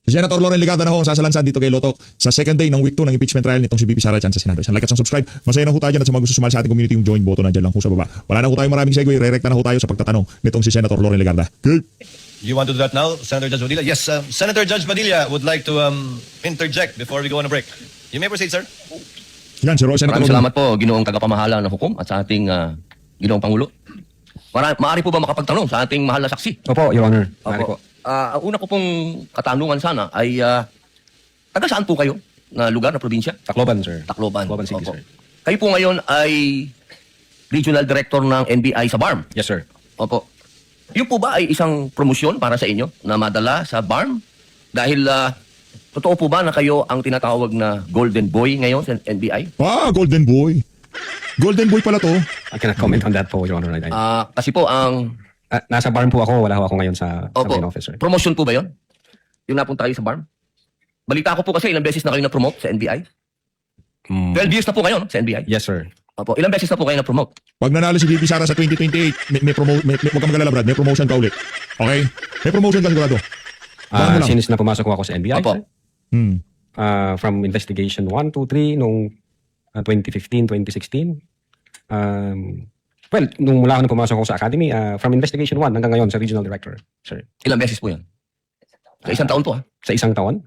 Si Senator Loren Legarda na ho ang sasalansan dito kay Lotok sa second day ng week 2 ng impeachment trial nitong si VP Sara dyan sa Senado. Isang like at isang subscribe. Masaya na ho tayo dyan at sa mga gusto sumali sa ating community yung join button na dyan lang ho sa baba. Wala na ho tayo maraming segue. Re-recta na ho tayo sa pagtatanong nitong si Senator Loren Legarda. Okay. You want to do that now, Senator Judge Padilla? Yes, Senator Judge Padilla would like to interject before we go on a break. You may proceed, sir. Yan, si Senator Maraming Loren. salamat po, Ginoong Tagapamahala ng Hukom at sa ating Ginoong Pangulo. Maaari po ba makapagtanong sa ating mahal na saksi? Opo, Your Honor. Maaari po. Ang una ko pong katanungan sana ay taga saan po kayo na lugar, na probinsya? Tacloban, sir. Tacloban. Tacloban City, Opo. sir. Kayo po ngayon ay Regional Director ng NBI sa BARM. Yes, sir. Opo. Yun po ba ay isang promosyon para sa inyo na madala sa BARM? Dahil totoo po ba na kayo ang tinatawag na Golden Boy ngayon sa NBI? Golden Boy. Golden Boy pala to. I cannot comment on that po, Your Honor. Kasi po ang Nasa BARM po ako. Wala ho ako ngayon sa main office, sir. promotion po ba yun? Yung napunta tayo sa BARM? Balita ko po kasi ilang beses na kayo na-promote sa NBI. 12 years na po kayo no? Sa NBI. Yes, sir. Opo, ilang beses na po kayo na-promote? Pag nanalo si VP Sara sa 2028, huwag ka magalala, Brad. May promotion ka ulit. Okay? May promotion ka sigurado. Baka mo lang. Since na pumasok ko ako sa NBI, Opo. sir, Hmm. from investigation 1, 2, 3, nung 2015, 2016. Well, nung mula ako nung pumasok ako sa academy, from investigation 1 hanggang ngayon sa regional director, sir. Ilang beses po yan? Sa isang taon po Sa isang taon.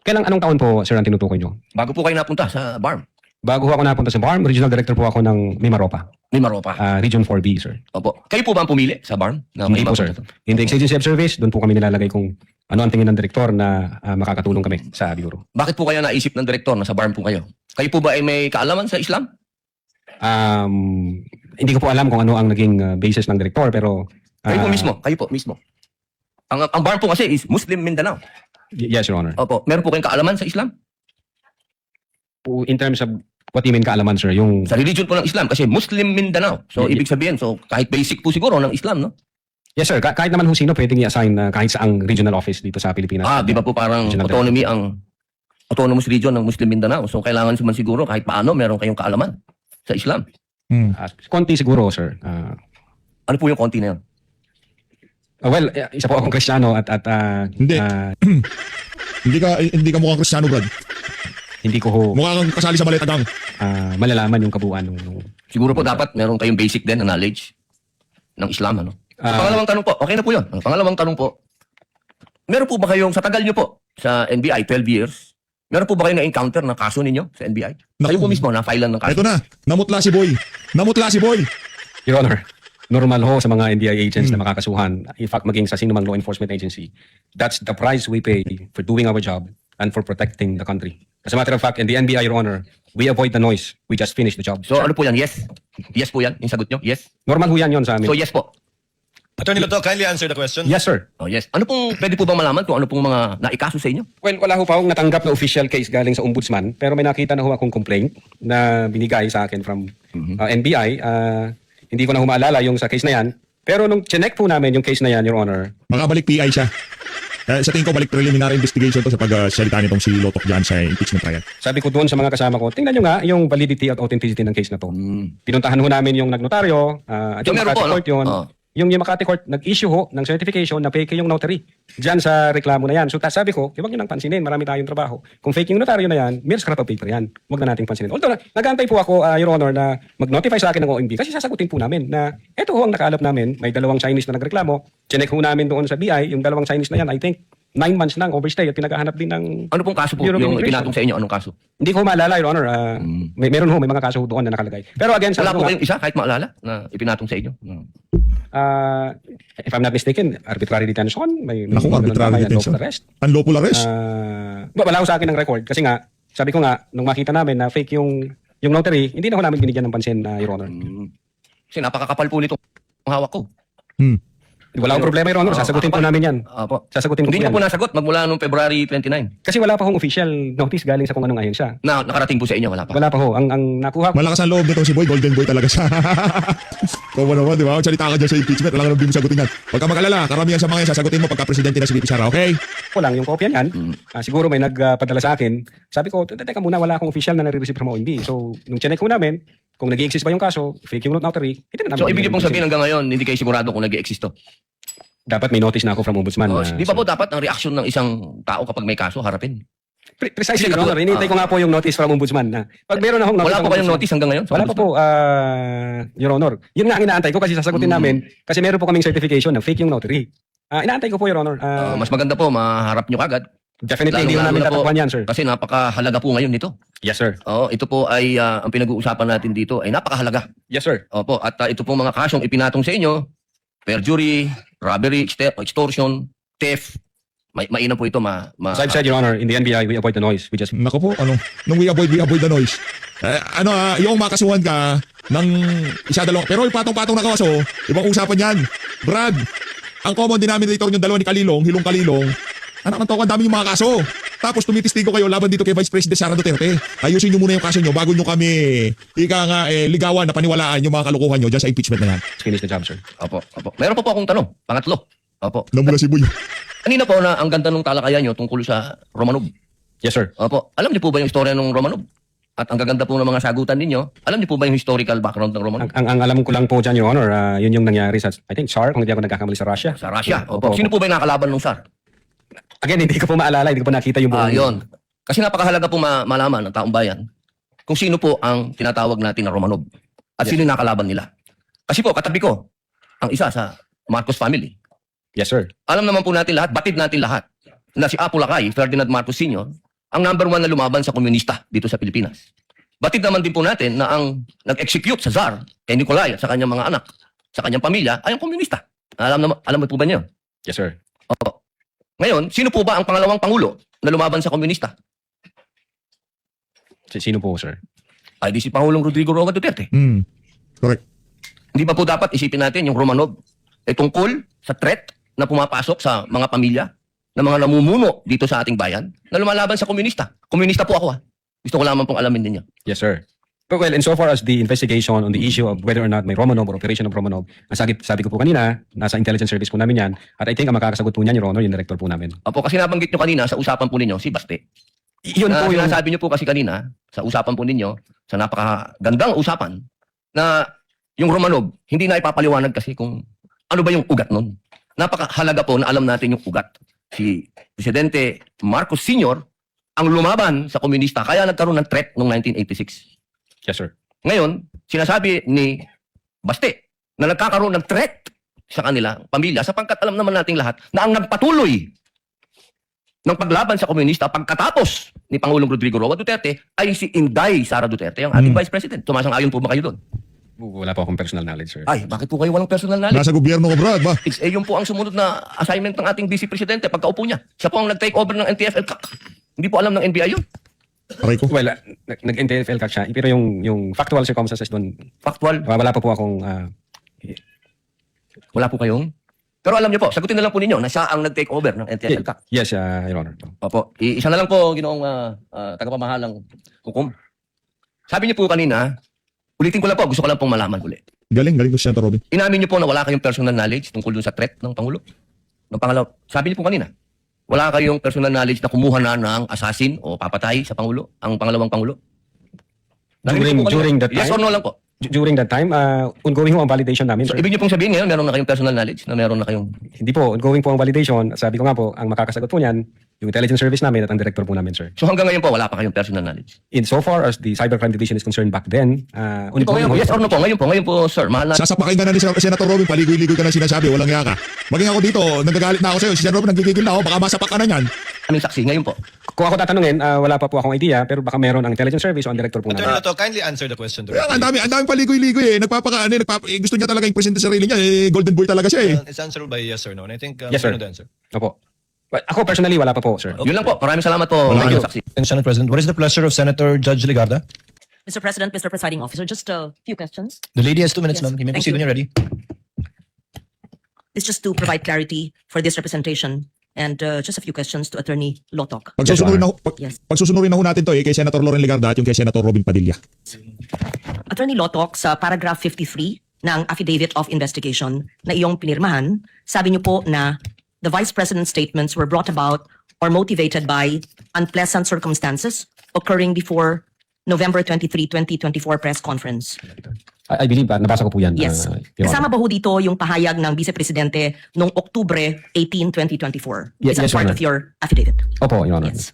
Anong taon po, sir, ang tinutukoy nyo? Bago po kayo napunta sa BARM. Bago ako napunta sa BARM, regional director po ako ng Mimaropa, May Maropa. Region 4B, sir. Opo. Kayo po ba ang pumili sa BARM? Na Hindi kayo po, sir. mapunta? In the exigency of service, doon po kami nilalagay kung ano ang tingin ng direktor na makakatulong kami sa bureau. Bakit po kayo naisip ng direktor na sa BARM po kayo? Kayo po ba ay may kaalaman sa Islam? Hindi ko po alam kung ano ang naging basis ng direktor, pero... Kayo po mismo. Ang BARM po kasi is Muslim Mindanao. Yes, Your Honor. Opo. Meron po kayong kaalaman sa Islam? In terms of what you mean kaalaman, sir, yung... Sa religion po ng Islam kasi Muslim Mindanao. So ibig sabihin, so kahit basic po siguro ng Islam, no? Yes, sir. Kahit naman kung sino pwedeng i-assign kahit saang regional office dito sa Pilipinas. Di ba po parang Regional autonomy ang autonomous region ng Muslim Mindanao. So kailangan naman siguro kahit paano meron kayong kaalaman sa Islam. Hmm. Konti siguro, sir. Ano po yung konti na yun? Well, isa po akong Kristiyano at Hindi. Hindi ka mukhang Kristiyano, Brad. hindi ko ho Mukha kang kasali sa maletagang. malalaman yung kabuuan nung Siguro po dapat meron kayong basic din na knowledge ng Islam, ano? Pangalawang tanong po, okay na po yun. Ang pangalawang tanong po, meron po ba kayong, sa tagal nyo po, sa NBI, 12 years, meron po ba kayong na-encounter na kaso ninyo sa NBI? Kayo po mismo, na-filean ng kaso? Ito na. Namutla si Boy. Namutla si Boy. Your Honor, normal ho sa mga NBI agents na makakasuhan, in fact, maging sa sino mang law enforcement agency. That's the price we pay for doing our job and for protecting the country. As a matter of fact, in the NBI, Your Honor, we avoid the noise. We just finish the job. So ano po yan? Yes? Yes po yan? Yung sagot nyo? Yes? Normal ho yan yun sa amin. So yes po? Attorney Loto, kindly answer the question. Yes, sir. Oh yes. Ano pong, pwede po bang malaman kung ano pong mga naikaso sa inyo? Well, wala ho pa akong natanggap na official case galing sa ombudsman, pero may nakita na ho akong complaint na binigay sa akin from NBI. Hindi ko na ho maalala yung sa case na yan. Pero nung chinek po namin yung case na yan, Your Honor, Makabalik PI siya. Sa tingin ko, balik preliminary investigation to sa pagsalita nitong si Lotok dyan sa impeachment trial. sabi ko doon sa mga kasama ko, tingnan nyo nga yung validity at authenticity ng case na to. Pinuntahan ho namin yung nagnotaryo, at So, yung meron Makati po, Court yun. ano? Yung Makati Court, nag-issue ho ng certification na fake yung notary. Diyan sa reklamo na yan. So sabi ko, huwag nyo nang pansinin, marami tayong trabaho. Kung fake yung notaryo na yan, mere scrap of paper yan. Huwag na nating pansinin. Although, nag-aantay po ako, Your Honor, na mag-notify sa akin ng OMB kasi sasagutin po namin na eto ho ang nakalap namin, may dalawang Chinese na nagreklamo. Chinek ho namin doon sa BI, yung dalawang Chinese na yan, I think, 9 months lang overstay at pinaghahanap din ng... Ano pong kaso po Bureau of yung Immigration. ipinatong sa inyo? Anong kaso? Hindi ko maalala, Your Honor. Meron ho, may mga kaso doon na nakalagay. Pero again, Wala sabi ko po nga, kayong isa kahit maalala na ipinatong sa inyo? if I'm not mistaken, arbitrary detention, may Naku, arbitrary detention. unlawful arrest. Unlawful arrest. Wala ko sa akin ng record kasi nga, sabi ko nga, nung makita namin na fake yung notary, hindi na ho namin binigyan ng pansin, Your Honor. Kasi napakakapal po nito ang hawak ko. Wala akong problema, Your Honor. Sasagutin po namin yan. Apo. Sasagutin ko Hindi po niyo po yan. nasagot magmula noong February 29. Kasi wala pa hong official notice galing sa kung anong ahensya. Na nakarating po sa inyo, wala pa. Wala pa ho. Ang nakuha ko, Malakas ang loob nitong si Boy. Golden Boy talaga siya. Kung naman, di ba? Salita ka dyan sa impeachment. Wala ka nang bibig sagutin yan. Pag ka mag-alala, karamihan sa mga yan, sasagutin mo pagka presidente na si VP Sara, okay? ko lang yung kopya niyan. Siguro may nagpadala sa akin. Sabi ko, teka muna, wala akong official na nare-receive from OMB. So, nung chinek ko namin, kung nag-i-exist ba yung kaso, fake yung notary, hindi na namin. So ibig binigyan pong ng sabihin hanggang ngayon, hindi kayo sigurado kung nag-i-exist to. Dapat may notice na ako from Ombudsman. Di ba po dapat ang reaksyon ng isang tao kapag may kaso, harapin? Precisely, Your Honor. Hinihintay ko nga po yung notice from Ombudsman. Na pag meron akong notice Wala from po kayong Ombudsman- notice hanggang ngayon? sa Wala pa Ombudsman? po, Your Honor. Yun nga ang inaantay ko kasi sasagutin namin kasi meron po kaming certification na fake yung notary. Inaantay ko po, Your Honor. Mas maganda po, maharap nyo kagad. Definitely, hindi ko Lalong-lalo namin na po, tatakbuhan yan, sir. Kasi napakahalaga po ngayon nito. Yes, sir. Ito po ay ang pinag-uusapan natin dito ay napakahalaga. Yes, sir. Opo, at ito po mga kasong ipinatong sa inyo, perjury, robbery, extortion, theft. Mainam po ito As I've said, Your Honor, in the NBI, we avoid the noise. We just Nako po, nung we avoid the noise. Yung makasuhan ka ng isa dalawang, pero yung patong-patong na kaso, ibang usapan yan. Brad, ang common denominator yung dalawa ni Kalilong, Hilong Kalilong, anak ng toka, ang dami yung mga kaso. Tapos tumitistigo kayo laban dito kay Vice President Sara Duterte. Ayusin nyo muna yung kaso nyo bago nyo kami ligawan na paniwalaan yung mga kalukuhan nyo dyan sa impeachment na yan. finish the job, sir. Opo. Meron pa po akong tanong, pangatlo. Opo. Namula si Buyo. Kanina po na ang ganda ng talakayan nyo tungkol sa Romanov. Yes, sir. Opo. Alam niyo po ba yung istorya ng Romanov? At ang gaganda po ng mga sagutan ninyo, alam niyo po ba yung historical background ng Romanov? Ang alam ko lang po dyan, Your Honor, yun yung nangyari sa, I think, SAR, kung hindi ako nagkakamali sa Russia. Sa Russia. Opo. Sino po ba yung nakalaban ng SAR? Again, hindi ko po maalala, hindi ko po nakita yung buong. Yun. Kasi napakahalaga po malaman ng taong bayan kung sino po ang tinatawag natin na Romanov at sino yung nakalaban nila. Kasi po, katabi ko, ang isa sa Marcos family. Yes, sir. Alam naman po natin lahat, batid natin lahat, na si Apo Lakay, Ferdinand Marcos Sr., ang number 1 na lumaban sa komunista dito sa Pilipinas. Batid naman din po natin na ang nag-execute sa Tsar, kay Nicolay at sa kanyang mga anak, sa kanyang pamilya, ay ang komunista. Alam mo po ba niyo? Yes, sir. Opo. Ngayon, sino po ba ang pangalawang pangulo na lumaban sa komunista? Sino po, sir? Ay di si Pangulong Rodrigo Roa Duterte. Correct. Hindi ba po dapat isipin natin yung Romanov ay tungkol sa threat na pumapasok sa mga pamilya na mga namumuno dito sa ating bayan na lumalaban sa komunista. Komunista po ako Gusto ko lamang pong alamin ninyo. Yes, sir. But well, insofar as the investigation on the issue of whether or not may Romanov or operation of Romanov, sabi ko po kanina, nasa intelligence service po namin yan, at I think ang makakasagot po niyan, Your Honor, yung director po namin. Opo, kasi nabanggit nyo kanina sa usapan po ninyo, si Baste. Yun po yung... Sinasabi nyo po kasi kanina, sa usapan po ninyo, sa napakagandang usapan, na yung Romanov, hindi na ipapaliwanag kasi kung ano ba yung ugat nun. Napakahalaga po na alam natin yung ugat. Si Presidente Marcos Sr. ang lumaban sa komunista, kaya nagkaroon ng threat noong 1986. Yes, sir. Ngayon, sinasabi ni Baste na nagkakaroon ng threat sa kanila, pamilya, sapagkat alam naman nating lahat na ang nagpatuloy ng paglaban sa komunista pagkatapos ni Pangulong Rodrigo Roa Duterte ay si Inday Sara Duterte, ang ating Vice President. Sumasang-ayon po ba kayo doon? Wala po akong personal knowledge, sir. Ay, bakit po kayo walang personal knowledge? Nasa gobyerno ko, Brad, ba? Yun po ang sumunod na assignment ng ating Vice Presidente pagkaupo niya. Siya po ang nag-take over ng NTFL. Hindi po alam ng NBI yun. Aray ko. Well, nag-NTFL ka siya, pero yung factual circumstances doon, Factual. wala pa po akong... Wala po kayong... Pero alam niyo po, sagutin na lang po ninyo na siya ang nag-take over ng NTFL. yes, Your Honor. Opo. Isa na lang po, ginoong tagapamahalang hukom. Sabi niyo po kanina, ulitin ko lang po, gusto ko lang pong malaman ulit. Galing ko si Senator Robin. Inamin niyo po na wala kayong personal knowledge tungkol dun sa threat ng Pangulo? Ng pangalaw, sabi niyo po kanina, wala kayong personal knowledge na kumuha na ng assassin o papatay sa Pangulo, ang pangalawang Pangulo? Narinig niyo po kanina? During that Yes time? or no lang po? During that time, ongoing ho ang validation namin, So, sir. ibig niyo pong sabihin ngayon, meron na kayong personal knowledge na meron na kayong... Hindi po, ongoing po ang validation. Sabi ko nga po, ang makakasagot po niyan, yung intelligence service namin at ang director po namin, sir. So hanggang ngayon po, wala pa kayong personal knowledge? Insofar as the cybercrime division is concerned back then, Ngayon po, yes or no po? Ngayon po, sir, mahal na... Sasapakin ka na ni Senator Robin, paligoy-ligoy ka na sinasabi, walang yaka. Maging ako dito, nagagalit na ako sa'yo. Si Senator Robin, nagigigil na ako, baka masapak ka na yan. Anong saksi? Ngayon po. Kung ako tatanungin, wala pa po akong idea, pero baka meron ang intelligence service o ang director po Attorney namin. Loto, kindly answer the question Kaya directly. nga, ang dami paligoy-ligoy gusto niya talaga yung presente sa sarili niya, golden boy talaga siya eh. It's answerable by yes or no. And I think Yes, sir. the answer. Opo. But ako personally, wala pa po, sir. Yun lang po. Maraming salamat po. Wala Thank you, kayo. saksi. And Senate President, what is the pleasure of Senator Judge Ligarda? Mr. President, Mr. Presiding Officer, just a few questions. The lady has 2 minutes, Yes. ma'am. You may Thank proceed you. when you're ready. It's just to provide clarity for this representation and just a few questions to Attorney Lotok. Yes. Pagsusunurin na ho natin to kay Senator Loren Ligarda at yung kay Senator Robin Padilla. Attorney Lotok, sa paragraph 53 ng Affidavit of Investigation na iyong pinirmahan, sabi niyo po na the Vice President's statements were brought about or motivated by unpleasant circumstances occurring before November 23, 2024 press conference? I believe, nabasa ko po yan. Yes. Your Kasama Honor. ba ho dito yung pahayag ng Vice Presidente noong Oktubre 18, 2024? Yes, Is that yes, part Your of your affidavit? Opo, Your Honor. Yes.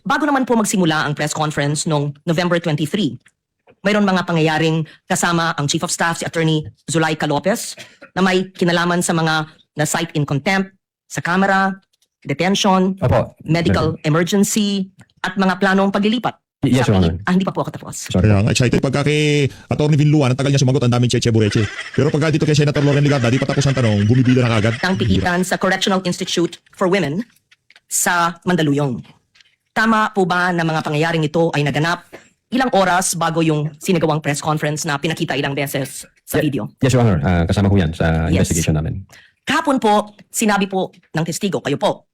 Bago naman po magsimula ang press conference noong November 23, mayroon mga pangyayaring kasama ang Chief of Staff, si Attorney Zulaika Lopez, na may kinalaman sa mga na-cite in contempt, sa camera, detention, Opo. medical emergency, at mga planong paglilipat. Yes, Your Honor. Hindi pa po ako tapos. Sorry. Kaya nga, excited pagka kay Atty. Vinluan, ang tagal niya sumagot, ang daming cheche bureche. Pero pagka dito kay Senator Loren Legarda, di pa tapos ang tanong, bumibida na kagad. Ng piitan sa Correctional Institute for Women sa Mandaluyong. Tama po ba na mga pangyayaring ito ay naganap ilang oras bago yung sinagawang press conference na pinakita ilang beses sa video? Yes, Your Honor. Kasama ko yan sa Yes. investigation namin. Kahapon po, sinabi po ng testigo, kayo po,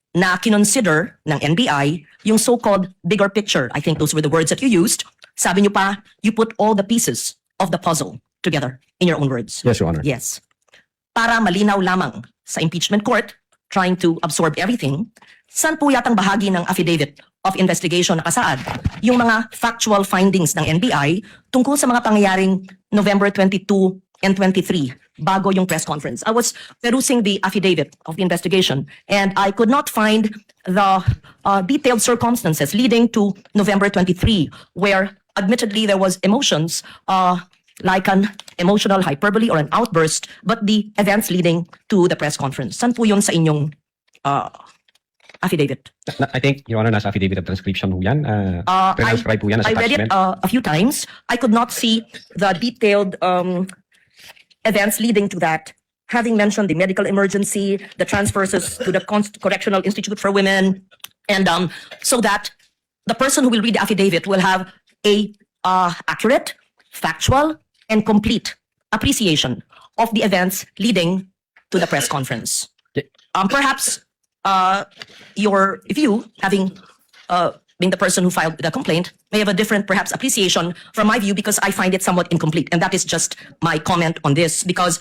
na kinonsider ng NBI yung so-called bigger picture. I think those were the words that you used. Sabi niyo pa, you put all the pieces of the puzzle together in your own words. Yes, Your Honor. Yes. Para malinaw lamang sa impeachment court, trying to absorb everything, saan po yatang bahagi ng affidavit of investigation nakasaad yung mga factual findings ng NBI tungkol sa mga pangyayaring November 22 and 23 bago yung press conference. I was perusing the affidavit of the investigation and I could not find the detailed circumstances leading to November 23 where admittedly there was emotions like an emotional hyperbole or an outburst, but the events leading to the press conference. Saan po yun sa inyong affidavit? I think, Your Honor, nasa affidavit of transcription po yan. Transcribe po yan as I read it attachment. a few times. I could not see the detailed events leading to that. Having mentioned the medical emergency, the transfers to the Correctional Institute for Women, and so that the person who will read the affidavit will have a accurate, factual, and complete appreciation of the events leading to the press conference. Perhaps your view, having being the person who filed the complaint, may have a different perhaps appreciation from my view because I find it somewhat incomplete. And that is just my comment on this because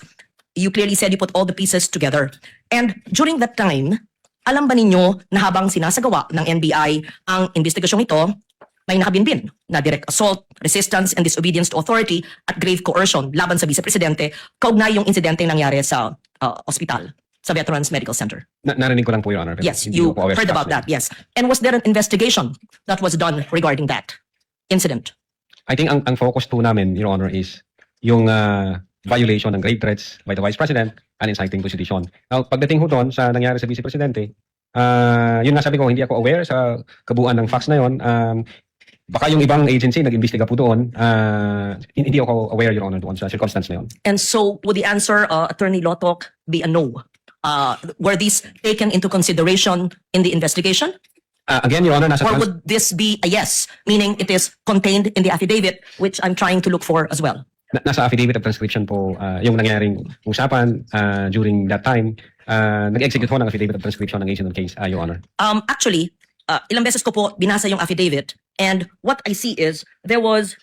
you clearly said you put all the pieces together. And during that time, alam ba ninyo na habang sinasagawa ng NBI ang investigasyong ito, may nakabinbin na direct assault, resistance, and disobedience to authority at grave coercion laban sa Vice Presidente kaugnay yung insidente nangyari sa ospital, sa Veterans Medical Center. Narinig ko lang po, Your Honor. pero Yes, hindi you ko po aware heard sa about kaso. that, yes. And was there an investigation that was done regarding that incident? I think ang focus po namin, Your Honor, is yung violation ng grave threats by the Vice President and inciting to sedition. Now, pagdating ho doon sa nangyari sa Vice Presidente, yun nga sabi ko, hindi ako aware sa kabuuan ng facts na yun. Baka yung ibang agency nag-imbestiga po doon, hindi ako aware, Your Honor, doon sa circumstance na yun. And so would the answer, Attorney Lotok, be a no? Were these taken into consideration in the investigation? Again, Your Honor, nasa Or would this be a yes, meaning it is contained in the affidavit, which I'm trying to look for as well? nasa affidavit of transcription po yung nangyaring usapan during that time. Nag-execute ho ng affidavit of transcription ng agent of case, Your Honor. Actually, ilang beses ko po binasa yung affidavit and what I see is there was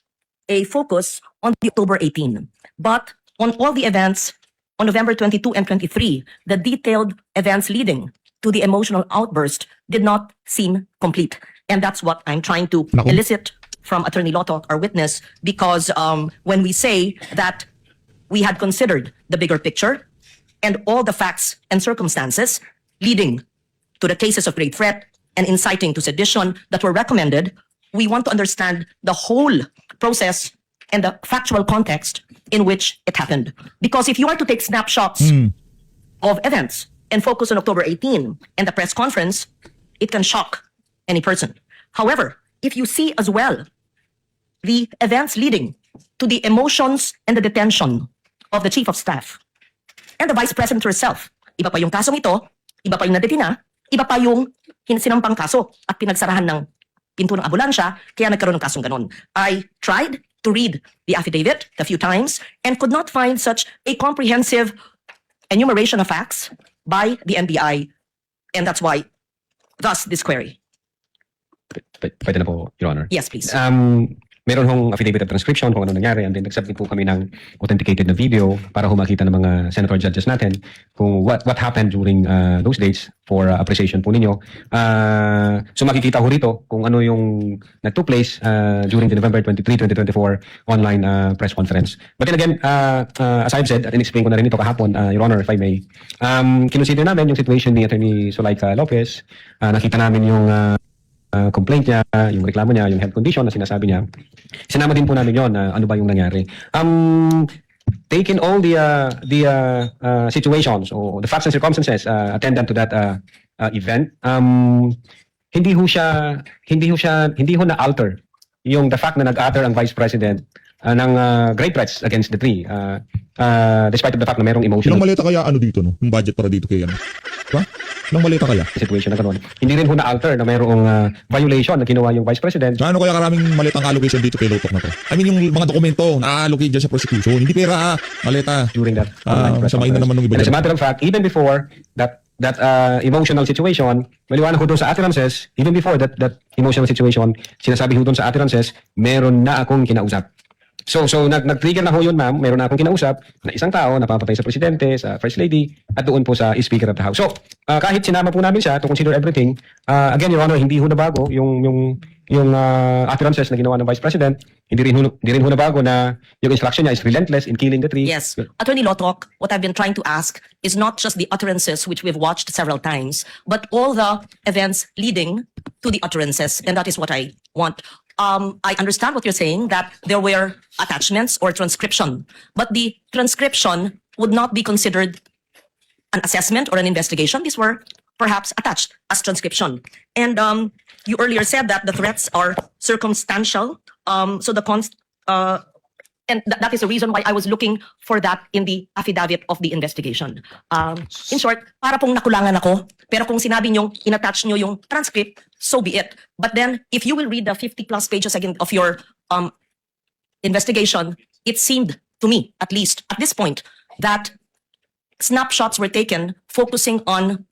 a focus on the October 18. But on all the events on November 22 and 23, the detailed events leading to the emotional outburst did not seem complete. And that's what I'm trying to Naku. elicit from Attorney Lotok, our witness, because when we say that we had considered the bigger picture and all the facts and circumstances leading to the cases of grave threat and inciting to sedition that were recommended, we want to understand the whole process and the factual context in which it happened. Because if you are to take snapshots of events and focus on October 18 and the press conference, it can shock any person. However, if you see as well the events leading to the emotions and the detention of the Chief of Staff and the Vice President herself, iba pa yung kasong ito, iba pa yung nadetina, iba pa yung sinampang kaso at pinagsarahan ng pinto ng ambulansya, kaya nagkaroon ng kasong ganon. I tried to read the affidavit a few times and could not find such a comprehensive enumeration of facts by the NBI, and that's why, thus this query. Pwede na po, Your Honor. Yes, please. meron hong affidavit of transcription kung ano nangyari, and then nag-submit po kami ng authenticated na video para makita ng mga senator judges natin kung what happened during those dates for appreciation po ninyo. So makikita ko rito kung ano yung nag-took place during the November 23, 2024 online press conference. But then again, as I've said, at in-explain ko na rin ito kahapon, Your Honor, if I may, kinonsider namin yung situation ni Attorney Zulaika Lopez. Nakita namin yung complaint niya, yung reklamo niya, yung health condition na sinasabi niya. Sinama din po namin yon ano ba yung nangyari. Taking all the situations or the facts and circumstances attendant to that event, hindi ho na alter yung the fact na nag-utter ang Vice President ng great threats against the three, despite of the fact na merong emotional Ilang maleta kaya dito, no? Yung budget para dito kay Diba? Ilang maleta kaya? situation na gano'n. Hindi rin ho na-alter na merong violation na ginawa yung Vice President. Gaano kaya karaming maletang allocation dito kay Lotok na to? I mean, yung mga dokumento na-allocate dyan sa prosecution. Hindi pera, maleta. During that online press samayin na conference. naman ng iba And as a dyan. matter of fact, even before that emotional situation, maliwanag ko doon sa utterances, even before that emotional situation, sinasabi ko doon sa utterances, meron na akong kinausap. So nag-trigger na ho yun, ma'am. Meron na akong kinausap na isang tao na papatay sa presidente, sa first lady, at doon po sa speaker of the house. So kahit sinama po namin siya to consider everything, again, Your Honor, hindi ho na bago yung utterances na ginawa ng Vice President. Hindi rin ho na bago na yung instruction niya is relentless in killing the three. Yes. Attorney Lotok, what I've been trying to ask is not just the utterances which we've watched several times, but all the events leading to the utterances. And that is what I want. I understand what you're saying, that there were attachments or transcription, but the transcription would not be considered an assessment or an investigation. These were perhaps attached as transcription. And you earlier said that the threats are circumstantial. And that is the reason why I was looking for that in the affidavit of the investigation. In short, para pong nakulangan ako, pero kung sinabi nyo, inattach nyo yung transcript, so be it. But then, if you will read the 50 plus pages again of your investigation, it seemed to me, at least at this point, that snapshots were taken focusing on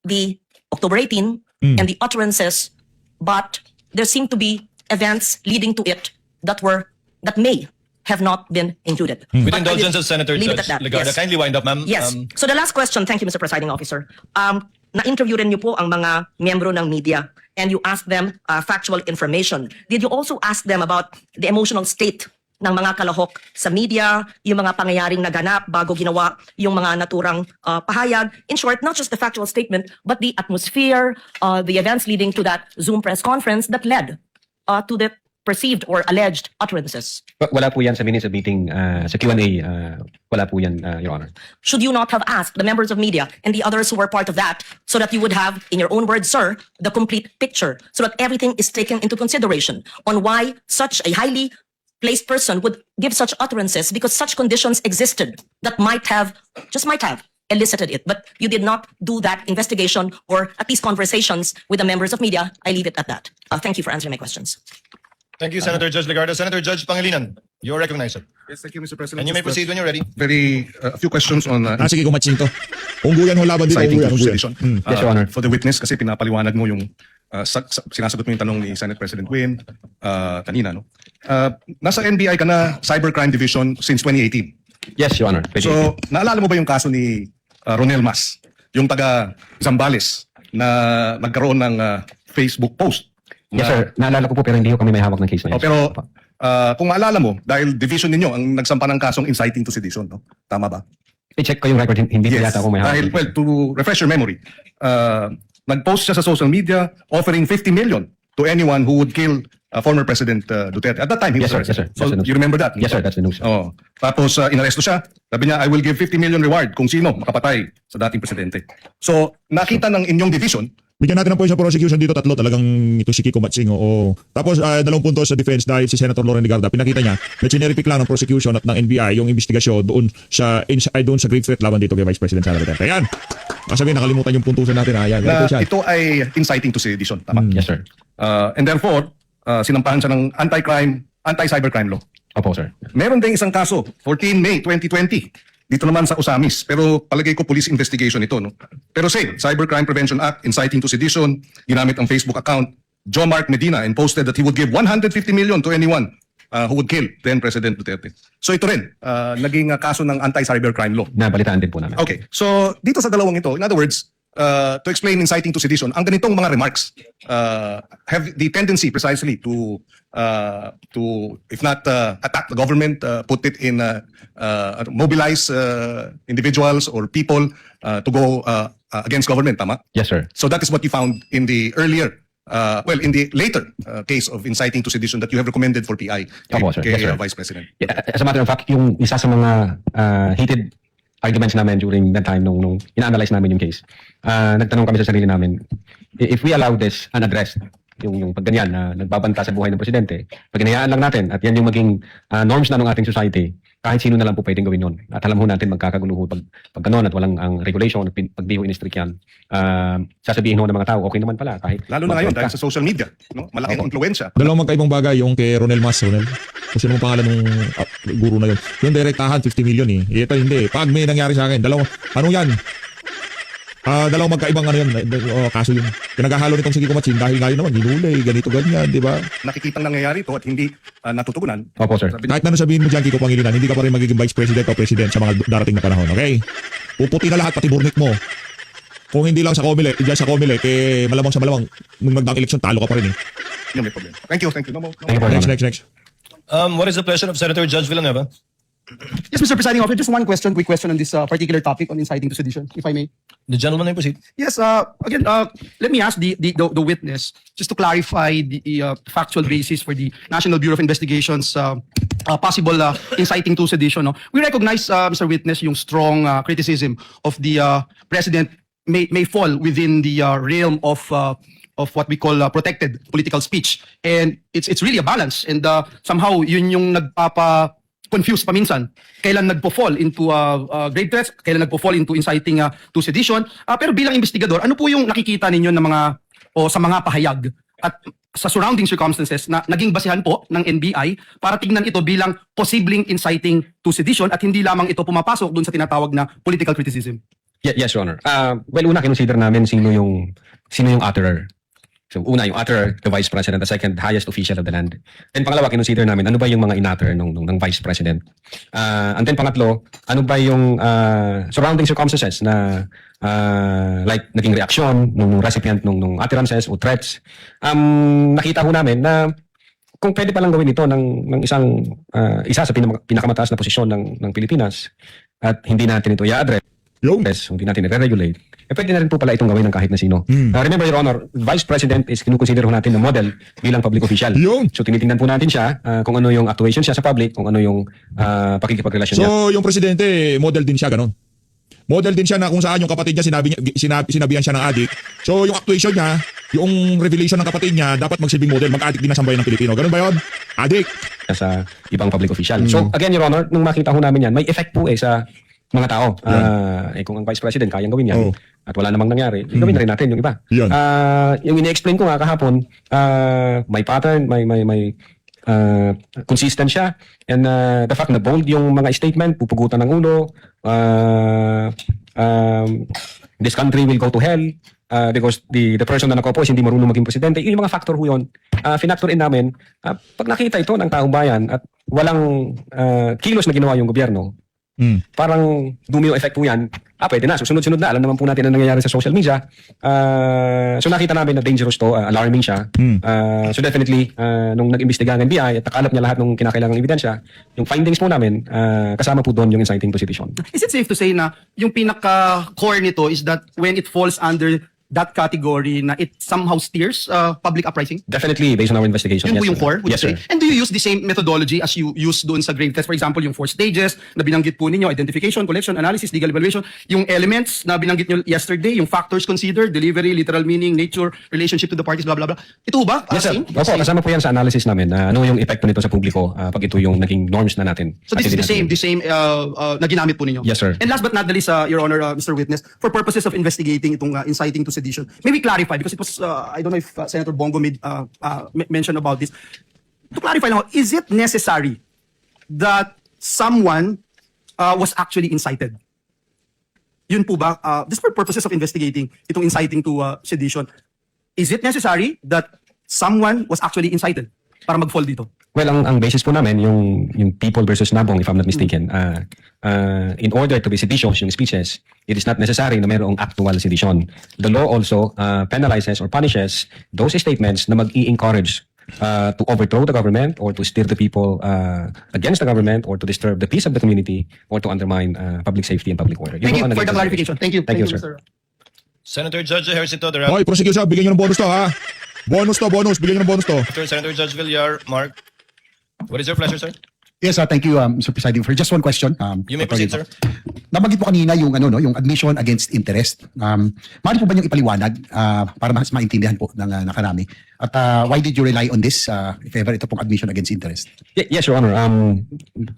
the October 18 and the utterances, but there seemed to be events leading to it that may have not been included. With But I will indulgence of Senator leave it Judge at that. Legarda, Yes. kindly wind up, ma'am. Yes. So the last question, thank you, Mr. Presiding Officer. Na-interview rin niyo po ang mga miyembro ng media and you asked them factual information. Did you also ask them about the emotional state ng mga kalahok sa media, yung mga pangyayaring naganap bago ginawa yung mga naturang pahayag? In short, not just the factual statement, but the atmosphere, the events leading to that Zoom press conference that led to the perceived or alleged utterances. Wala po yan sa minutes of meeting, sa Q&A, wala po yan, Your Honor. Should you not have asked the members of media and the others who were part of that so that you would have, in your own words, sir, the complete picture, so that everything is taken into consideration on why such a highly placed person would give such utterances, because such conditions existed that might have elicited it. But you did not do that investigation or at least conversations with the members of media. I leave it at that. Thank you for answering my questions. Thank you, Senator Judge Legarda. Senator Judge Pangilinan, you're recognized, sir. Yes, thank you, Mr. President. And you may proceed when you're ready. A few questions on Sige, kumatsing to. Ungguyan ho laban dito, citing ungguyan. sedition. Yes, Your Honor. For the witness, kasi pinapaliwanag mo yung sinasagot mo yung tanong ni Senate President Win kanina, no? Nasa NBI ka na, Cybercrime Division, since 2018. Yes, Your Honor. Pwede. So, naalala mo ba yung kaso ni Ronel Mas, yung taga Zambales, na nagkaroon ng Facebook post? Yes, sir. Naalala ko po pero hindi ko kami may hawak ng case na yan. Pero kung maalala mo, dahil division ninyo ang nagsampa ng kasong inciting to sedition, no? Tama ba? I-check ko yung record, hindi po yata ako may hawak. Dahil, well, to refresh your memory, nag-post siya sa social media offering 50 million to anyone who would kill former President Duterte. At that time, he Yes, was sir. Yes, sir. president. So, That's the news. you remember that? Yes, sir. That's the news, sir. Oh. Tapos, inaresto siya. Sabi niya, I will give 50 million reward kung sino makapatay sa dating presidente. So, nakita ng inyong division, Bigyan natin ng point sa prosecution dito, tatlo. Talagang ito si Kiko Matsing. Oo. Tapos, dalawang punto sa defense dahil si Senator Loren Legarda, pinakita niya na chinerepick lang ng prosecution at ng NBI yung investigasyon doon sa grave threat laban dito kay Vice President Sara Duterte. Ayan. Sabihin, nakalimutan yung puntusan natin. Ayan. na Ito siya. ito ay inciting to sedition. Tama? Yes, sir. And therefore, sinampahan siya ng anti-cybercrime law. Opo, sir. Meron ding isang kaso, 14 May 2020. Dito naman sa Usamis. Pero palagay ko police investigation ito. No? Pero same, Cybercrime Prevention Act, inciting to sedition, ginamit ang Facebook account, Joe Mark Medina, and posted that he would give 150 million to anyone who would kill then President Duterte. So ito rin, naging kaso ng anti-cybercrime law. Nabalitaan din po namin. Okay. So dito sa dalawang ito, in other words, to explain inciting to sedition, ang ganitong mga remarks have the tendency precisely to if not attack the government, put it in mobilize individuals or people to go against government, tama? Yes, sir. So that is what you found in the earlier in the later case of inciting to sedition that you have recommended for PI Opo, sir. kay Yes, sir. Vice President. Yeah, as a matter of fact, yung isa sa mga heated arguments namin during that time nung ina-analyze namin yung case, nagtanong kami sa sarili namin, if we allow this unaddressed, yung pag ganyan na nagbabanta sa buhay ng presidente, pag hinayaan lang natin at yan yung maging norms na ng ating society, kahit sino na lang po pwedeng gawin nun. At alam ho natin magkakagulo ho pag ganon at walang ang regulation at pag di ho in-strict yan, sasabihin ho ng mga tao, okay naman pala kahit Lalo na ngayon dahil mag-broadcast. sa social media, no? Malaking impluwensya. Dalawang magkaibang bagay, yung kay Ronel Mas, Ronel. Kung sino mong pangalan ng guru na yun. Yung direktahan, 50 million eh. Ito hindi. Pag may nangyari sa akin, ano yan? Dalawang magkaibang ano yan. Kaso yun. Pinaghahalo nitong sige kumatsin dahil ngayon naman, hinuli, ganito, ganyan, di ba? Nakikitang nangyayari ito at hindi natutugunan. Opo, sir. Kahit na sabihin mo dyan, Kiko Pangilinan, hindi ka pa rin magiging vice president o president sa mga darating na panahon, okay? Puputi na lahat, pati burnik mo. Kung hindi lang sa Comelec, dyan sa Comelec, eh, malamang sa malamang, nung magdang eleksyon, talo ka pa rin eh. Yun may problem. Thank you. No more. Thank you very much. Next. What is the pleasure of Senator Judge Villanueva? Yes, Mr. Presiding Officer, just one question, quick question on this particular topic on inciting to sedition, if I may. The gentleman may proceed. Yes, again, let me ask the witness, just to clarify the factual basis for the National Bureau of Investigation's possible inciting to sedition. No? We recognize, Mr. Witness, yung strong criticism of the President may fall within the realm of what we call protected political speech. And it's really a balance. And somehow, yun yung confused paminsan. Kailan nagpo-fall into grave threats, kailan nagpo-fall into inciting to sedition. Pero bilang investigador, ano po yung nakikita ninyo ng sa mga pahayag at sa surrounding circumstances na naging basihan po ng NBI para tignan ito bilang posibleng inciting to sedition at hindi lamang ito pumapasok dun sa tinatawag na political criticism? Yes, Your Honor. Well, una, kinonsider namin sino yung utterer. So, una, yung utterer, the Vice President, the second highest official of the land. Then, pangalawa, kinonsider namin, ano ba yung mga in-utter ng Vice President? And then, pangatlo, ano ba yung surrounding circumstances na like naging reaksyon ng recipient ng utterances o threats? Nakita ho namin na kung pwede palang gawin ito ng isa sa pinakamataas na posisyon ng Pilipinas at hindi natin ito i-address, hindi natin i-regulate, pwede na rin po pala itong gawin ng kahit na sino. Remember, Your Honor, Vice President is kinukonsider ho natin na model bilang public official. Yun. So, tinitingnan po natin siya kung ano yung actuation siya sa public, kung ano yung pakikipagrelasyon niya. So, yung presidente, model din siya, ganon. Model din siya na kung saan yung kapatid niya sinabihan siya ng adik. So, yung actuation niya, yung revelation ng kapatid niya, dapat magsilbing model, mag-adik din na sambayan ng Pilipino. Ganon ba yun? Adik. Sa ibang public official. So, again, Your Honor, nung makita ho namin yan, may effect po sa mga tao. Kung ang Vice President kayang gawin yan at wala namang nangyari, gawin na rin natin yung iba. Yan. Yung ini-explain ko nga kahapon, may pattern, may consistent siya, and the fact na bold yung mga statement, pupugutan ng ulo, this country will go to hell because the person na nakaupo is hindi marunong maging presidente. Yung mga factor ho yun. Finactor in namin, pag nakita ito ng taong bayan at walang kilos na ginawa yung gobyerno, parang domino effect po yan. Pwede na. So, sunod-sunod na. Alam naman po natin ang nangyayari sa social media. So, nakita namin na dangerous to. Alarming siya. So, definitely, nung nag-imbestiga ng NBI at nakalap niya lahat ng kinakailangang ebidensya, yung findings po namin, kasama po doon yung inciting to sedition. Is it safe to say na yung pinaka-core nito is that when it falls under that category na it somehow steers public uprising? Definitely, based on our investigation. Yun po yes, yung sir. core, would Yes, you sir. say? And do you use the same methodology as you use doon sa grave test? For example, yung 4 stages na binanggit po ninyo, identification, collection, analysis, legal evaluation, yung elements na binanggit nyo yesterday, yung factors considered, delivery, literal meaning, nature, relationship to the parties, blah, blah, blah. Ito ba? Yes, sir. Same? Opo, Same? kasama po yan sa analysis namin na ano yung epekto nito sa publiko pag ito yung naging norms na natin. So this is the same na ginamit po ninyo? Yes, sir. And last but not the least, Your Honor, Mr. Witness, for purposes of investigating itong inciting to sedition, may we clarify, because it was, I don't know if Senator Bongo made mention about this. To clarify now, is it necessary that someone was actually incited? Yun po ba? This for purposes of investigating itong inciting to sedition. Is it necessary that someone was actually incited? para mag-fall dito? Well, ang basis po namin, yung People versus Nabong, if I'm not mistaken, in order to be seditious yung speeches, it is not necessary na mayroong actual sedition. The law also penalizes or punishes those statements na mag-i-encourage to overthrow the government or to steer the people against the government or to disturb the peace of the community or to undermine public safety and public order. Thank you Yun po ang for the naging clarification. Thank you. Thank you, Mr. sir. Senator Judge Ejercito, the Okay, prosecute siya. Bigyan nyo ng bonus to, ha? Bonus to, bonus. Bigyan nyo ng bonus to. Rapporteur, Senator Judge Villar, Mark. What is your pleasure, sir? Yes, thank you, Mr. Presiding. For just one question. You may proceed, sir. Nabanggit po kanina yung yung admission against interest. Maaari po ba niyong ipaliwanag para mas maintindihan po ng nakarami? At why did you rely on this if ever ito pong admission against interest? Yes, Your Honor.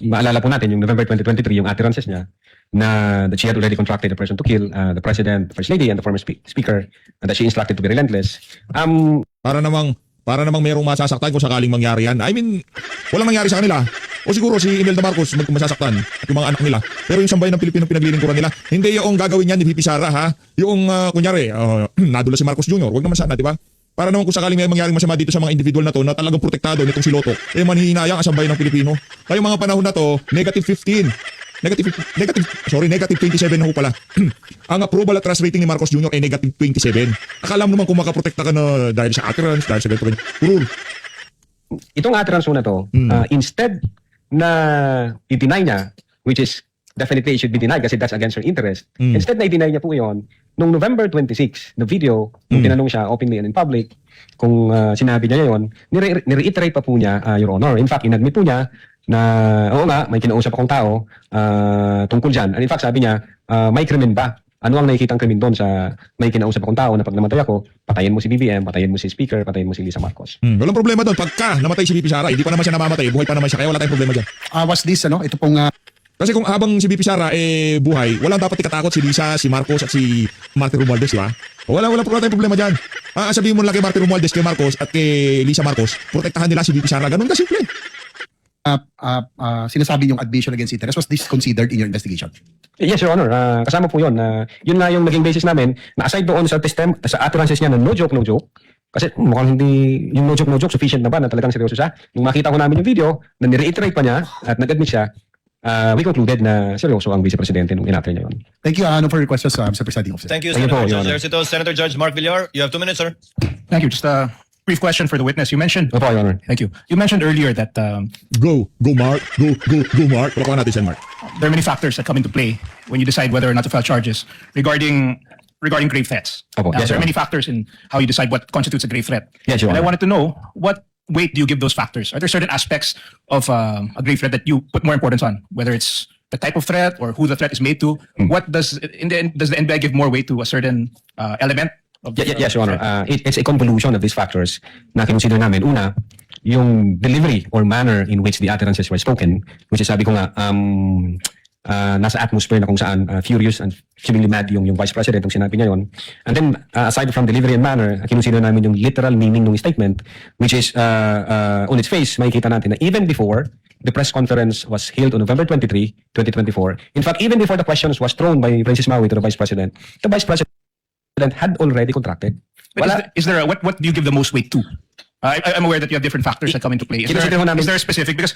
Maalala po natin yung November 2023, yung utterances niya na that she had already contracted a person to kill the President, First Lady, and the former Speaker, and that she instructed to be relentless. Para namang mayroong masasaktan kung sakaling mangyari yan. I mean, walang nangyari sa kanila. O siguro si Imelda Marcos masasaktan at yung mga anak nila. Pero yung sambayan ng Pilipino pinaglilingkuran nila, hindi yung gagawin yan ni VP Sara, ha? Yung kunyari, nadula si Marcos Jr. Huwag naman sana, di ba? Para naman kung sakaling may mangyaring masama dito sa mga individual na to na talagang protektado nitong si Loto, manhihinayang ang sambayan ng Pilipino. Kaya mga panahon na to, negative 27 na ho pala. Ang approval at trust rating ni Marcos Jr. ay negative 27. Akala mo naman kung makaprotekta ka na dahil sa utterance, dahil sa ganito. Purul. Itong utterance na to, instead na i-deny niya, which is definitely it should be denied kasi that's against her interest, instead na i-deny niya po yon nung November 26, the video, nung tinanong siya openly and in public, kung sinabi niya yon, nire-reiterate pa po niya, Your Honor. In fact, inadmit po niya na, oo nga, may kinausap akong tao tungkol dyan. And in fact, sabi niya, may krimen ba? Ano ang nakikitang krimen doon sa may kinausap akong tao na pag namatay ako, patayin mo si BBM, patayin mo si Speaker, patayin mo si Lisa Marcos. Walang problema doon. Pagka namatay si VP Sara, hindi pa naman siya namamatay, buhay pa naman siya. Kaya wala tayong problema dyan. Was this, ito pong Kasi kung habang si VP Sara buhay, walang dapat ikatakot si Lisa, si Marcos at si Martin Romualdez, di ba? Wala tayong problema dyan. Sabihin mo lang kay Martin Romualdez, kay Marcos at kay Lisa Marcos, protektahan nila si VP Sara. Ganun ka simple. sinasabi yung admission against interest, was this considered in your investigation? Yes, Your Honor. Kasama po yun. Yun nga yung naging basis namin na aside doon sa sa utterances niya na no joke, kasi mukhang hindi, yung no joke, sufficient na ba na talagang seryoso siya? Nung makita ko namin yung video, na nireiterate pa niya at nag-admit siya, we concluded na seryoso ang Vice Presidente nung inatter niya yun. Thank you. No further questions, Mr. Presiding Officer. Thank you, Thank you Senator po, Your Judge Honor. Ejercito. Senator Judge Mark Villar, you have 2 minutes, sir. Thank you. Just a brief question for the witness. You mentioned, Opo, Your Honor. thank you. You mentioned earlier that Go Mark. Go Mark. Palakuan natin siya, Mark. there are many factors that come into play when you decide whether or not to file charges regarding grave threats. Opo, Now, yes, there are Your many factors in how you decide what constitutes a grave threat. Yes, Your And I Honor. wanted to know, what weight do you give those factors? Are there certain aspects of a grave threat that you put more importance on, whether it's the type of threat or who the threat is made to? What does in the end, does the NBI give more weight to a certain element? Of Yes, Your Honor. It's a convolution of these factors na kinonsider namin. Una, yung delivery or manner in which the utterances were spoken, which is sabi ko nga, nasa atmosphere na kung saan furious and seemingly mad yung Vice President, yung sinabi niya yun. And then, aside from delivery and manner, kinonsider namin yung literal meaning ng statement, which is, on its face, makikita natin na even before the press conference was held on November 23, 2024, in fact, even before the questions was thrown by Francis Maui to the Vice President had already contracted. But is there what do you give the most weight to? I'm aware that you have different factors that come into play. Kinonsider ho namin- Is there a specific? Because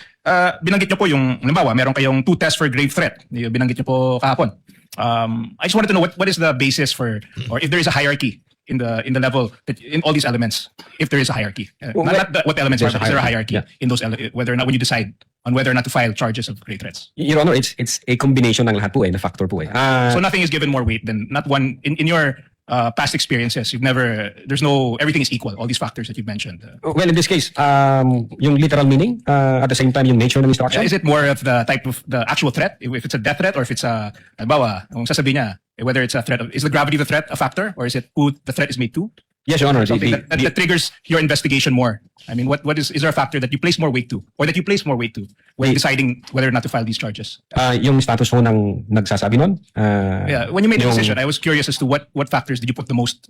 binanggit niyo po yung, halimbawa, meron kayong 2 tests for grave threat. Binanggit niyo po kahapon. I just wanted to know what is the basis for, or if there is a hierarchy in the level that in all these elements, if there is a hierarchy. What the elements are, There's a but is there a hierarchy, hierarchy in those whether or not when you decide on whether or not to file charges of grave threats? Your Honor, it's a combination ng lahat po na factor po So nothing is given more weight than not one in your past experiences. Everything is equal. All these factors that you've mentioned. Well, in this case, yung literal meaning, at the same time, yung nature ng instruction. Is it more of the type of the actual threat? If it's a death threat or if it's a, halimbawa, kung sasabihin niya, whether it's a threat, is the gravity of the threat a factor or is it who the threat is made to? Yes, Your Honor. Something that triggers your investigation more. I mean, what is there a factor that you place more weight to or that you place more weight to when deciding whether or not to file these charges? Yung status po ng nagsasabi nun. Yeah, when you made the yung- decision, I was curious as to what factors did you put the most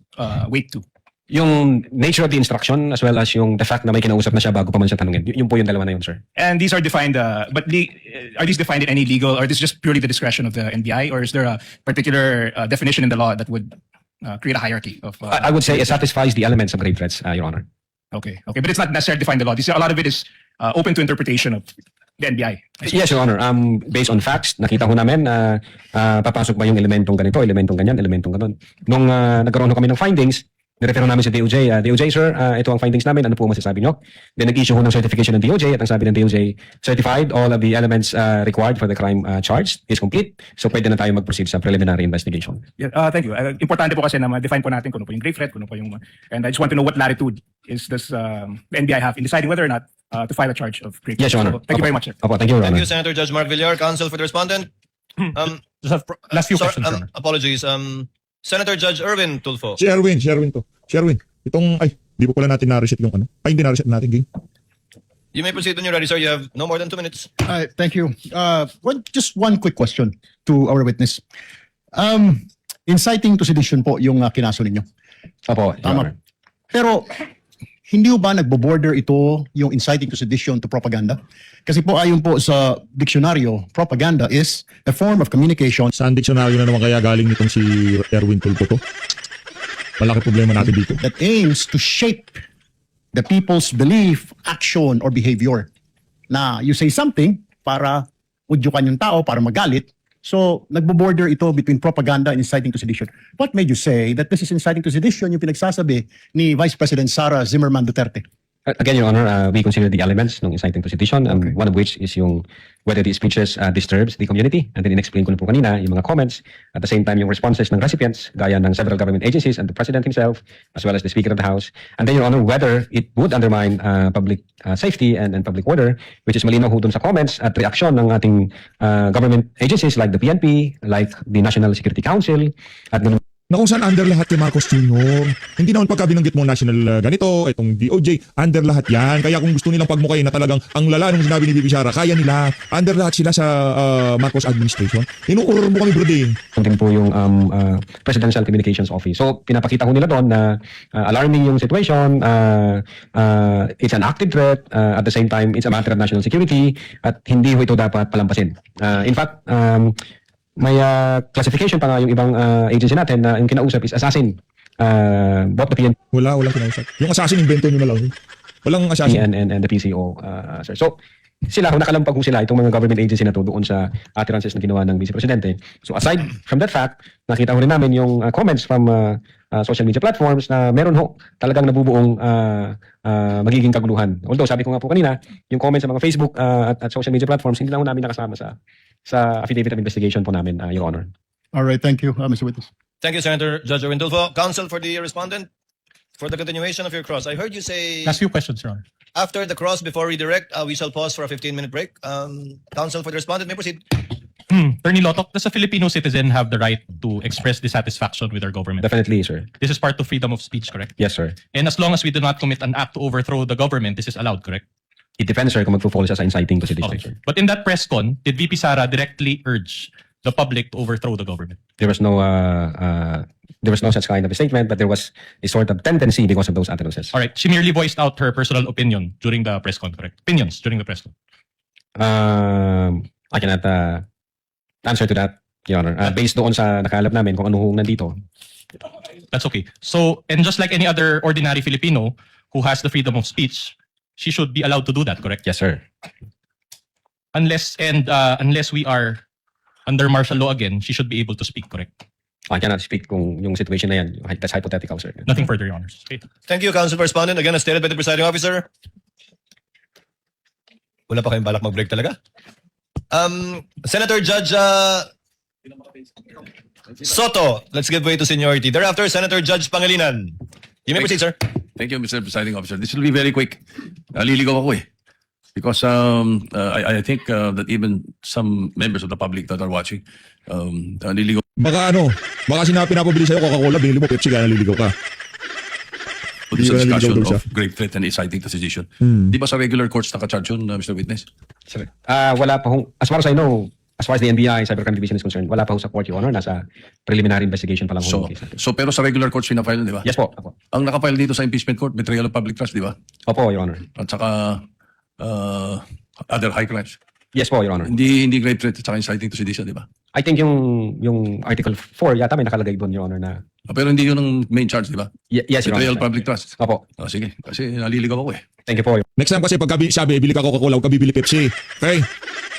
weight to? Yung nature of the instruction as well as yung the fact na may kinausap na siya bago pa man siya tanungin. Yun po yung dalawa na yun, sir. And these are defined, are these defined in any legal, or is this just purely the discretion of the NBI, or is there a particular definition in the law that would create a hierarchy of? I would say it satisfies the elements of grave threats, Your Honor. Okay. But it's not necessarily defined in the law. A lot of it is open to interpretation of the NBI. Yes, Your Honor. Based on facts, nakita ko namin na papasok ba yung elementong ganito, elementong ganyan, elementong ganon. Nung nagkaroon ho kami ng findings, nirefero namin sa DOJ. DOJ, sir, ito ang findings namin. Ano po masasabi nyo? Then nag-issue ho ng certification ng DOJ at ang sabi ng DOJ, certified, all of the elements required for the crime charged is complete. So pwede na tayo mag-proceed sa preliminary investigation. Yeah, thank you. Importante po kasi na ma-define po natin kung ano po yung grave threat, kung ano po yung... And I just want to know what latitude is this the NBI have in deciding whether or not to file a charge of grave Yes, Your threat. Honor. So, thank you very much, sir. Opo, thank you, Your Thank Honor. you, Senator Judge Mark Villar. Counsel for the respondent. Just have last few questions, Your Honor. Apologies. Senator Judge Erwin Tulfo. Si Erwin to. Si Erwin. Itong, di pa pala natin na-reset yung ano. Hindi na-reset natin, gang. You may proceed when you're ready, sir. You have no more than 2 minutes. Thank you. Just one quick question to our witness. Inciting to sedition po yung kinaso ninyo. Opo, Your Tama. Honor. Pero hindi ba nagbo-border ito yung inciting to sedition to propaganda? Kasi po ayon po sa diksyonaryo, propaganda is a form of communication Saan diksyonaryo na naman kaya galing nitong si Erwin Tulfo to? Malaki problema natin dito. that aims to shape the people's belief, action, or behavior. Na you say something para udyukan yung tao, para magalit. So, nagbo-border ito between propaganda and inciting to sedition. What made you say that this is inciting to sedition yung pinagsasabi ni Vice President Sara Zimmerman Duterte? Again, Your Honor, we consider the elements ng inciting to sedition, and one of which is yung whether the speeches disturbs the community. And then in-explain ko na po kanina yung mga comments. At the same time, yung responses ng recipients, gaya ng several government agencies and the President himself, as well as the Speaker of the House. And then, Your Honor, whether it would undermine public safety and public order, which is malinaw ho dun sa comments at reaksyon ng ating government agencies like the PNP, like the National Security Council, at ganun Na kung saan under lahat kay Marcos Jr. Hindi naman pagka binanggit mo national ganito, itong DOJ, under lahat yan. Kaya kung gusto nilang pagmukayin na talagang ang lala nung sinabi ni Bibi Sara, kaya nila, under lahat sila sa Marcos administration. Inuuror mo kami, brother. din po yung Presidential Communications Office. So, pinapakita ko nila doon na alarming yung situation, it's an active threat, at the same time, it's a matter of national security, at hindi ho ito dapat palampasin. In fact, may classification pa nga yung ibang agency natin na yung kinausap is assassin. Both the PNP Walang kinausap. Yung assassin, invento nyo na lang. Walang assassin. and the PCO, sir. So, sila, nakalampag ho sila, itong mga government agency na to doon sa utterances na ginawa ng Vice Presidente. So, aside from that fact, nakita ho rin namin yung comments from social media platforms na meron ho talagang nabubuong magiging kaguluhan. Although, sabi ko nga po kanina, yung comments sa mga Facebook at social media platforms, hindi lang ho namin nakasama sa affidavit of investigation po namin, Your Honor. All right, thank you, Mr. Witness. Thank you, Senator Judge Erwin Tulfo. Counsel for the respondent. For the continuation of your cross, I heard you say Last few questions, Your Honor. after the cross, before redirect, we shall pause for a 15-minute break. Counsel for the respondent may proceed. Attorney Lotok, does a Filipino citizen have the right to express dissatisfaction with our government? Definitely, sir. This is part of freedom of speech, correct? Yes, sir. And as long as we do not commit an act to overthrow the government, this is allowed, correct? It depends, sir, kung magpo-fall siya sa inciting to sedition, Okay. sir. But in that press con, did VP Sara directly urge the public to overthrow the government? There was no such kind of a statement, but there was a sort of tendency because of those utterances. All right. She merely voiced out her personal opinion during the press con, correct? Opinions during the press con. I cannot answer to that, Your Honor. Based doon sa nakalap namin kung ano hong nandito. That's okay. So, and just like any other ordinary Filipino who has the freedom of speech, she should be allowed to do that, correct? Yes, sir. Unless we are under martial law again, she should be able to speak, correct? I cannot speak kung yung situation na yan. That's hypothetical, sir. Nothing further, Your Honors. Okay. Thank you, Counsel for Respondent. Again, as stated by the presiding officer. Wala pa kayong balak mag-break talaga? Senator Judge Soto, let's give way to seniority. Thereafter, Senator Judge Pangilinan. You may proceed, sir. Thank you, Mr. Presiding Officer. This will be very quick. Liligaw ako eh. Because I think that even some members of the public that are watching, naliligaw. Baka sinabi pinapabili sa'yo Coca-Cola, binili mo Pepsi, kaya naliligaw ka. This Hindi ka discussion naliligaw daw of grave threat and inciting to sedition. Hmm. Di ba sa regular courts naka-charge yun, Mr. Witness? Sir. Wala pa hong, as far as I know, as far as the NBI Cybercrime Division is concerned, wala pa ho sa court, Your Honor. Nasa preliminary investigation pa lang ho. So pero sa regular courts pinafile, di ba? Yes po. Opo. Ang nakafile dito sa impeachment court, betrayal of public trust, di ba? Opo, Your Honor. At saka other high crimes. Yes po, Your Honor. Hindi grave threat at saka inciting to sedition, di ba? I think yung Article 4 yata may nakalagay doon, Your Honor, na Pero hindi yun ang main charge, di ba? Yes, Your Betrayal Honor. public trust. Opo. Sige, kasi naliligaw ako eh. Thank you po. Next time kasi pag sabi, bili ka Coca-Cola, huwag ka bibili Pepsi. Okay?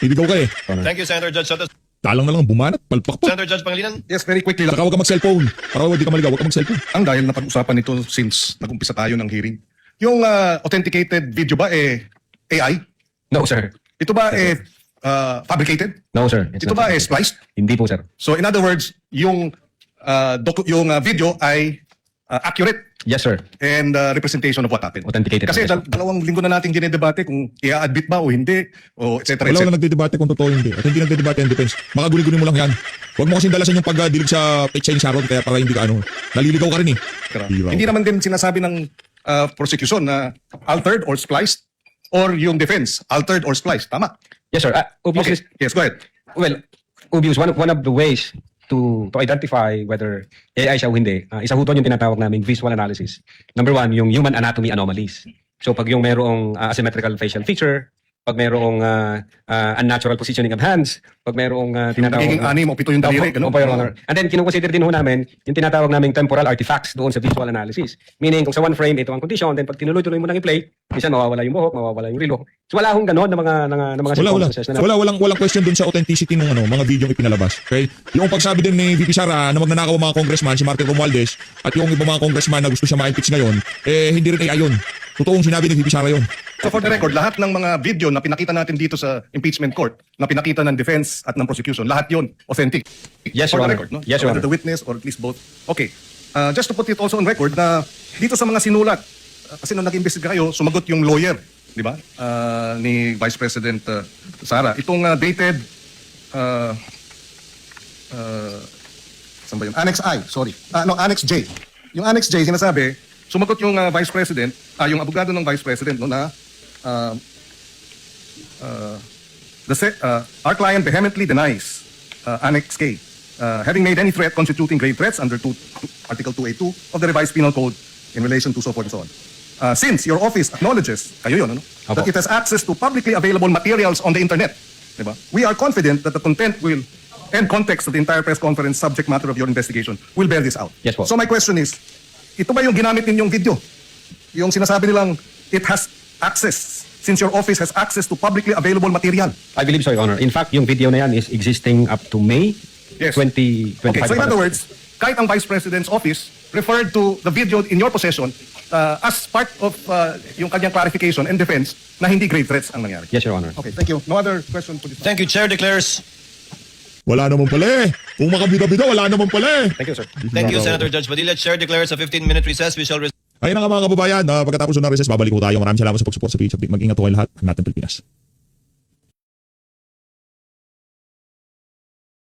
Ibigaw ka eh. Thank you, Senator Judge Soto. Talang na lang, bumanat, palpak pa. Senator Judge Pangilinan. Yes, very quickly lang. Saka huwag ka mag-cellphone. Para hindi ka maligaw, huwag ka mag-cellphone. Ang dahil napag-usapan nito since nag-umpisa tayo ng hearing. Yung authenticated video ba AI? No, sir. Ito ba fabricated? No, sir. It's Ito not ba sir. spliced? Hindi po, sir. So in other words, yung video ay accurate Yes, sir. and representation of what happened. Authenticated. Kasi Yes, sir. dalawang linggo na natin dinedebate kung i-admit ba o hindi o etc. Wala etc. na nagdedebate kung totoo hindi. At hindi nagdedebate ang defense. Makaguli-guli mo lang yan. Huwag mo kasing dalasan yung pagdilig sa page ni Sharon kaya para hindi ka naliligaw ka rin eh. Hiraw. Hindi naman din sinasabi ng prosecution na altered or spliced or yung defense altered or spliced. Tama? Yes, sir. Okay. Obviously, Yes, go ahead. well, obvious, one of the ways to identify whether AI siya o hindi, isa ho doon yung tinatawag naming visual analysis. Number one, yung human anatomy anomalies. So pag yung merong asymmetrical facial feature, pag merong unnatural positioning of hands, pag merong tinatawag Nagiging anim o pito yung daliri. Opo, Your Honor. And then kinukonsider din ho namin yung tinatawag naming temporal artifacts doon sa visual analysis. Meaning kung sa one frame ito ang condition, then pag tinuloy-tuloy mo nang i-play, minsan mawawala yung buhok, mawawala yung relo. So wala hong ganon na mga circumstances na Walang question dun sa authenticity ng mga video yung ipinalabas. Okay? Yung pagsabi din ni VP Sara na magnanakaw ang mga congressman, si Martin Romualdez, at yung ibang mga congressman na gusto siya ma-impeach ngayon, hindi rin AI yun. Totoong sinabi ni VP Sara yun. So for the record, lahat ng mga video na pinakita natin dito sa impeachment court, na pinakita ng defense at ng prosecution, lahat yon authentic. Yes, for Your the Honor. record, no? Yes, Your Whether Honor. the witness or at least both. Okay. Just to put it also on record na dito sa mga sinulat, kasi nung nag-imbestiga kayo, sumagot yung lawyer, di ba? Ni Vice President Sara. Itong dated saan ba yun? Annex I, sorry. Annex J. Yung Annex J, sinasabi, sumagot yung Vice President, yung abogado ng Vice President, no, na our client vehemently denies Annex K, having made any threat constituting grave threats under Article 282 of the revised penal code in relation to so forth and so on. Since your office acknowledges, kayo yun, ano, that it has access to publicly available materials on the internet, diba? We are confident that the content will and context of the entire press conference subject matter of your investigation will bear this out. Yes, po. So my question is, ito ba yung ginamit ninyong video? Yung sinasabi nilang it has access, since your office has access to publicly available material. I believe so, Your Honor. In fact, yung video na yan is existing up to May Yes. 2025. Okay, so in other words, kahit ang Vice President's office referred to the video in your possession as part of yung kanyang clarification and defense na hindi grave threats ang nangyari. Yes, Your Honor. Okay, thank you. No other question to this. Thank you. Chair declares. Wala naman pala eh. Kung makabida-bida, wala naman pala eh. Thank you, sir. Thank you, Senator Judge Padilla. Chair declares a 15-minute recess. We shall Ayun na nga mga kababayan, pagkatapos ng recess, babalik ko tayo. Maraming salamat sa pag-support sa page. Mag-ingat po kayo lahat. Natin Pilipinas.